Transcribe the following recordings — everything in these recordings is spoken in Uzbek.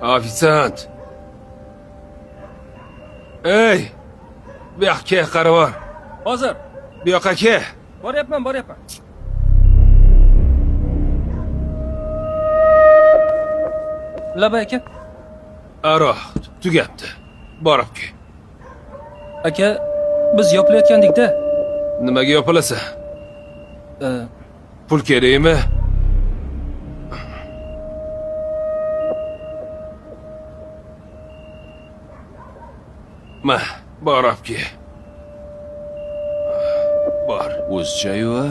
Ofisant. Ey! Bu yoqqa qarab bor. Hozir. Bu yoqqa kel. Boryapman. Labay aka. Aroq tugabdi. Borib kel. Aka, biz yopilayotgandik-da. Nimaga yopilasan? Pul kerakmi? Ma, borib kel. Bor. O'zchayu a?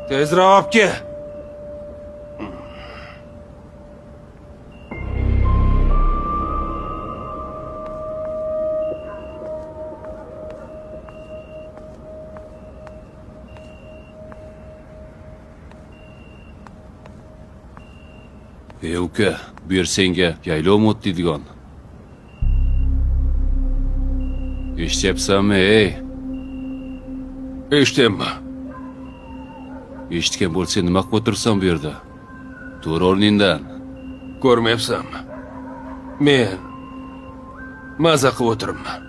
Tezroq olib kel. Ey uka, bu yer senga yaylovmi o'tdigan? Eshityapsanmi, ey? Eshitmayman. Eshitgan bo'lsa nima qilib o'tirsan bu yerda? Tur o'rningdan. Ko'rmayapsanmi? Men maza qilib o'tiribman.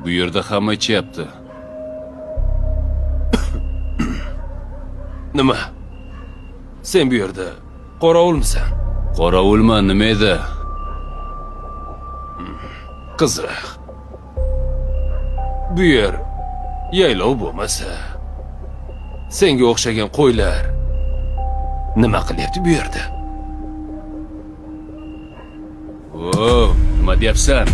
Bu yerda hamma ichyapti. Nima? Sen bu yerda qorovulmisan? Qorovulman, nima edi? Qiziq. Bu yer yaylov bo'lmasa, senga o'xshagan qo'ylar nima qilyapti bu yerda? O, nima deyapsan?